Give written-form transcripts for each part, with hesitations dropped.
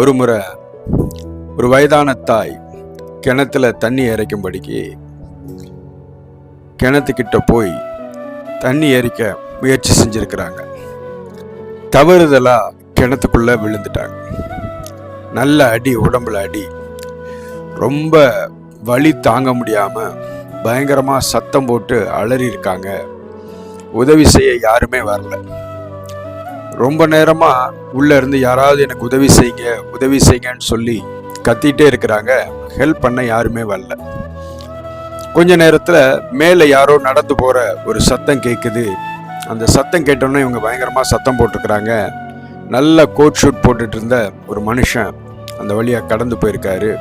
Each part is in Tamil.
ஒரு முறை ஒரு வயதான தாய் கிணத்துல தண்ணி இறைக்கும்படிக்கு கிணத்துக்கிட்ட போய் தண்ணி இறைக்க முயற்சி செஞ்சிருக்கிறாங்க. தவறுதலா கிணத்துக்குள்ள விழுந்துட்டாங்க. நல்ல அடி, உடம்புல அடி. ரொம்ப வலி தாங்க முடியாம பயங்கரமா சத்தம் போட்டு அலறி இருக்காங்க. உதவி செய்ய யாருமே வரல. ரொம்ப நேரமா உள்ள இருந்து யாராவது எனக்கு உதவி செய்யுங்கன்னு சொல்லி கத்திட்டே இருக்கிறாங்க. ஹெல்ப் பண்ண யாருமே வரல. கொஞ்ச நேரத்துல மேல யாரோ நடந்து போற ஒரு சத்தம் கேட்குது. அந்த சத்தம் கேட்டோன்னே இவங்க பயங்கரமா சத்தம் போட்டிருக்கிறாங்க. நல்ல கோட் ஷூட் போட்டுட்டு இருந்த ஒரு மனுஷன் அந்த வழியா கடந்து போயிருக்காரு.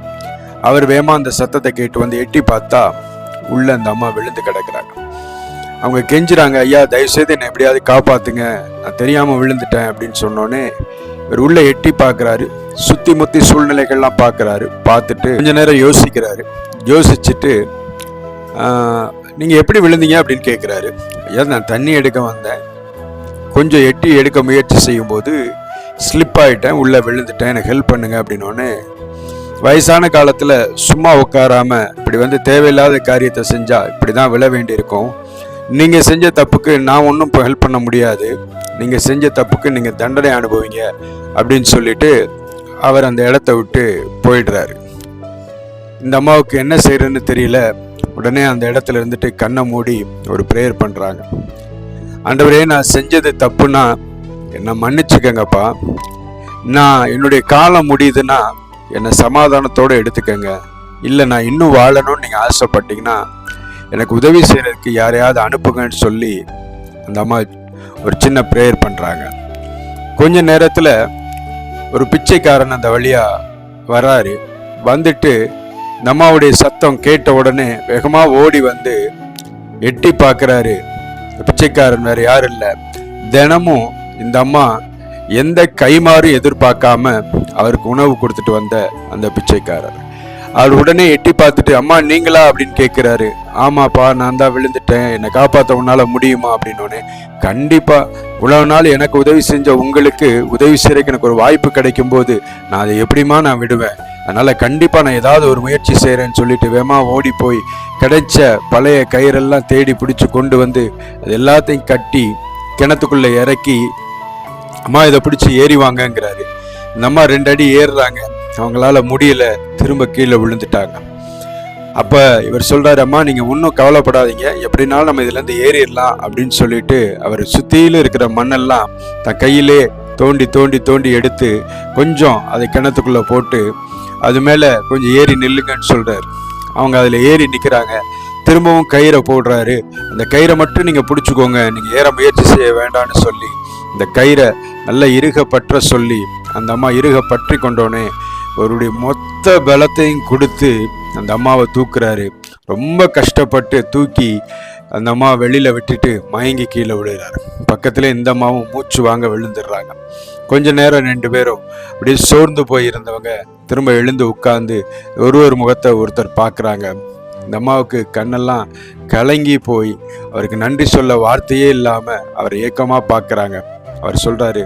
அவர் வேகமா அந்த சத்தத்தை கேட்டு வந்து எட்டி பார்த்தா உள்ள அந்த அம்மா விழுந்து கிடக்குறாங்க. அவங்க கெஞ்சுறாங்க, ஐயா தயவுசெய்து என்னை எப்படியாவது காப்பாத்துங்க, நான் தெரியாம விழுந்துட்டேன் அப்படின்னு சொன்னோன்னே இவர் உள்ள எட்டி பார்க்குறாரு. சுத்தி முத்தி சூழ்நிலைகள்லாம் பார்க்குறாரு. பார்த்துட்டு கொஞ்ச நேரம் யோசிக்கிறாரு. யோசிச்சுட்டு நீங்க எப்படி விழுந்தீங்க அப்படின்னு கேட்குறாரு. ஐயா நான் தண்ணி எடுக்க வந்தேன், கொஞ்சம் எட்டி எடுக்க முயற்சி செய்யும் போது ஸ்லிப் ஆயிட்டேன், உள்ள விழுந்துட்டேன், எனக்கு ஹெல்ப் பண்ணுங்க அப்படின்னோடனே வயசான காலத்துல சும்மா உட்காராம இப்படி வந்து தேவையில்லாத காரியத்தை செஞ்சா இப்படிதான் விழ வேண்டியிருக்கும். நீங்க செஞ்ச தப்புக்கு நான் ஒன்றும் இப்போ ஹெல்ப் பண்ண முடியாது, நீங்க செஞ்ச தப்புக்கு நீங்க தண்டனை அனுபவிங்க அப்படின்னு சொல்லிட்டு அவர் அந்த இடத்த விட்டு போயிடுறாரு. இந்த அம்மாவுக்கு என்ன செய்யறதுன்னு தெரியல. உடனே அந்த இடத்துல இருந்துட்டு கண்ணை மூடி ஒரு ப்ரேயர் பண்றாங்க. ஆண்டவரே நான் செஞ்சது தப்புன்னா என்னை மன்னிச்சுக்கங்கப்பா, நான் என்னுடைய காலம் முடியுதுன்னா என்னை சமாதானத்தோடு எடுத்துக்கங்க, இல்லை நான் இன்னும் வாழணும்னு நீங்கள் ஆசைப்பட்டீங்கன்னா எனக்கு உதவி செய்கிறதுக்கு யாரையாவது அனுப்புங்கன்னு சொல்லி அந்த அம்மா ஒரு சின்ன ப்ரேயர் பண்ணுறாங்க. கொஞ்ச நேரத்தில் ஒரு பிச்சைக்காரன் அந்த வழியாக வராரு. வந்துட்டு இந்த அம்மாவுடைய சத்தம் கேட்ட உடனே வேகமாக ஓடி வந்து எட்டி பார்க்குறாரு. பிச்சைக்காரன் வேறு யாரும் இல்லை, தினமும் இந்த அம்மா எந்த கைமாறும் எதிர்பார்க்காம அவருக்கு உணவு கொடுத்துட்டு வந்த அந்த பிச்சைக்காரர். அவர் உடனே எட்டி பார்த்துட்டு அம்மா நீங்களா அப்படின்னு கேட்குறாரு. ஆமாப்பா நான் தான் விழுந்துட்டேன், என்னை காப்பாற்ற உன்னால முடியுமா அப்படின்னோடனே கண்டிப்பா இவ்வளவு நாள் எனக்கு உதவி செஞ்ச உங்களுக்கு உதவி செய்யறதுக்கு எனக்கு ஒரு வாய்ப்பு கிடைக்கும் போது நான் அதை எப்படிமா நான் விடுவேன், அதனால கண்டிப்பா நான் ஏதாவது ஒரு முயற்சி செய்யறேன்னு சொல்லிட்டு வேமா ஓடி போய் கிடைச்ச பழைய கயிறெல்லாம் தேடி பிடிச்சு கொண்டு வந்து அது எல்லாத்தையும் கட்டி கிணத்துக்குள்ள இறக்கி அம்மா இதை பிடிச்சி ஏறி வாங்கங்கிறாரு. இந்த அம்மா 2 அடி ஏறுறாங்க, அவங்களால முடியல, திரும்ப கீழே விழுந்துட்டாங்க. அப்ப இவர் சொல்றாரு, அம்மா நீங்க ஒன்றும் கவலைப்படாதீங்க, எப்படினாலும் நம்ம இதுல இருந்து ஏறிடலாம் அப்படின்னு சொல்லிட்டு அவர் சுத்தியில இருக்கிற மண்ணெல்லாம் தன் கையிலே தோண்டி தோண்டி தோண்டி எடுத்து கொஞ்சம் அதை கிணத்துக்குள்ள போட்டு அது மேல கொஞ்சம் ஏறி நில்லுங்கன்னு சொல்றாரு. அவங்க அதுல ஏறி நிக்கிறாங்க. திரும்பவும் கயிறை போடுறாரு. அந்த கயிறை மட்டும் நீங்க பிடிச்சுக்கோங்க, நீங்க ஏற முயற்சி செய்ய வேண்டாம்னு சொல்லி இந்த கயிறை நல்லா இறுக பற்ற சொல்லி அந்த அம்மா இறுக பற்றி கொண்டோடனே அவருடைய மொத்த பலத்தையும் கொடுத்து அந்த அம்மாவை தூக்குறாரு. ரொம்ப கஷ்டப்பட்டு தூக்கி அந்த அம்மா வெளியில விட்டுட்டு மயங்கி கீழே விழுறாரு. பக்கத்துல இந்த அம்மாவும் மூச்சு வாங்க விழுந்துடுறாங்க. கொஞ்ச நேரம் 2 பேரும் அப்படியே சோர்ந்து போய் இருந்தவங்க திரும்ப எழுந்து உட்கார்ந்து ஒரு முகத்தை ஒருத்தர் பார்க்குறாங்க. இந்த அம்மாவுக்கு கண்ணெல்லாம் கலங்கி போய் அவருக்கு நன்றி சொல்ல வார்த்தையே இல்லாம அவர் ஏக்கமா பார்க்குறாங்க. அவர் சொல்றாரு,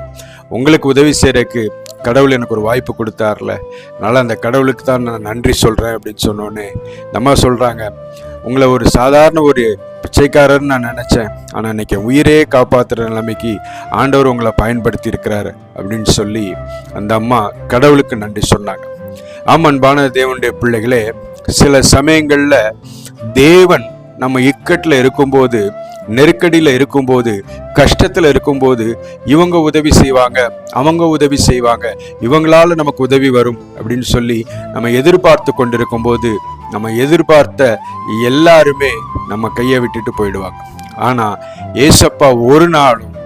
உங்களுக்கு உதவி செய்யறதுக்கு கடவுள் எனக்கு ஒரு வாய்ப்பு கொடுத்தார்ல, அதனால அந்த கடவுளுக்கு தான் நான் நன்றி சொல்றேன் அப்படின்னு சொன்னோன்னே நம்ம சொல்றாங்க, உங்களை ஒரு சாதாரண ஒரு பிச்சைக்காரர்னு நான் நினைச்சேன், ஆனா இன்னைக்கு உயிரே காப்பாத்துற நிலைமைக்கு ஆண்டவர் உங்களை பயன்படுத்தி இருக்கிறாரு அப்படின்னு சொல்லி அந்த அம்மா கடவுளுக்கு நன்றி சொன்னாங்க. அன்பான தேவனுடைய பிள்ளைகளே, சில சமயங்கள்ல தேவன் நம்ம இக்கட்டில் இருக்கும்போது, நெருக்கடியில் இருக்கும்போது, கஷ்டத்தில் இருக்கும்போது இவங்க உதவி செய்வாங்க, அவங்க உதவி செய்வாங்க, இவங்களால நமக்கு உதவி வரும் அப்படின்னு சொல்லி நம்ம எதிர்பார்த்து கொண்டிருக்கும் போது நம்ம எதிர்பார்த்த எல்லாருமே நம்ம கையை விட்டுட்டு போயிடுவாங்க. ஆனா ஏசப்பா ஒரு நாளும்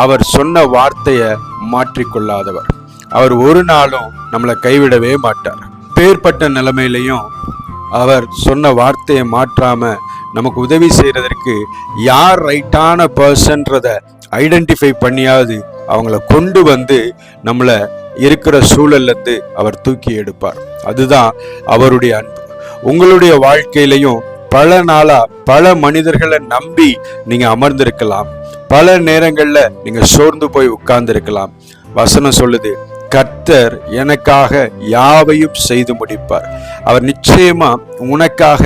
அவர் சொன்ன வார்த்தையை மாற்றிக்கொள்ளாதவர். அவர் ஒரு நாளும் நம்மளை கைவிடவே மாட்டார். பேர்பட்ட நிலைமையிலையும் அவர் சொன்ன வார்த்தையை மாற்றாம நமக்கு உதவி செய்யறதற்கு யார் ரைட்டான பர்சன்றத ஐடென்டிஃபை பண்ணியாவது அவங்கள கொண்டு வந்து நம்மளை இருக்கிற சூழல்ல இருந்து அவர் தூக்கி எடுப்பார். அதுதான் அவருடைய அன்பு. உங்களுடைய வாழ்க்கையிலையும் பல நாளா பல மனிதர்களை நம்பி நீங்க அமர்ந்திருக்கலாம். பல நேரங்கள்ல நீங்க சோர்ந்து போய் உட்கார்ந்து இருக்கலாம். வசனம் சொல்லுது, கர்த்தர் எனக்காக யாவையும் செய்து முடிப்பார். அவர் நிச்சயமா உனக்காக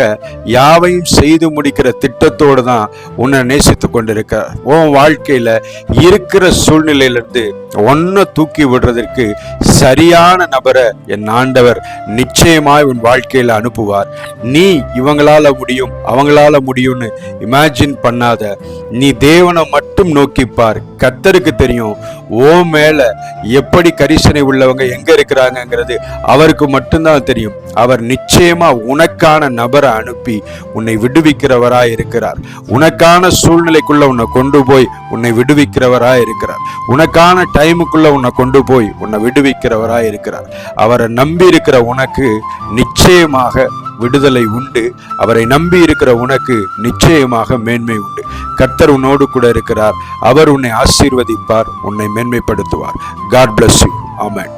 யாவையும் செய்து முடிக்கிற திட்டத்தோடு தான் உன்னை நேசித்து கொண்டிருக்கிறார். உன் வாழ்க்கையில இருக்கிற சூழ்நிலையிலிருந்து ஒன்ன தூக்கி விடுறதற்கு சரியான நபரை என் ஆண்டவர் நிச்சயமாய் உன் வாழ்க்கையில அனுப்புவார். நீ இவங்களால முடியும் அவங்களால முடியும்னு இமேஜின் பண்ணாத. நீ தேவனை மட்டும் நோக்கிப்பார். கர்த்தருக்கு தெரியும் ஓ மேல எப்படி கரிசனை உள்ளவங்க எங்க இருக்கிறாங்கிறது அவருக்கு மட்டும்தான் தெரியும். அவர் நிச்சயமா உனக்கான நபரை அனுப்பி உன்னை விடுவிக்கிறவராய் இருக்கிறார். உனக்கான சூழ்நிலைக்குள்ள உன்னை கொண்டு போய் உன்னை விடுவிக்கிறவராய் இருக்கிறார். உனக்கான டைமுக்குள்ள உன்னை கொண்டு போய் உன்னை விடுவிக்கிறவராய் இருக்கிறார். அவரை நம்பி இருக்கிற உனக்கு நிச்சயமாக விடுதலை உண்டு. அவரை நம்பி இருக்கிற உனக்கு நிச்சயமாக மேன்மை உண்டு. கர்த்தர் உன்னோடு கூட இருக்கிறார். அவர் உன்னை ஆசீர்வதிப்பார், உன்னை மேன்மைப்படுத்துவார். God bless you. Amen.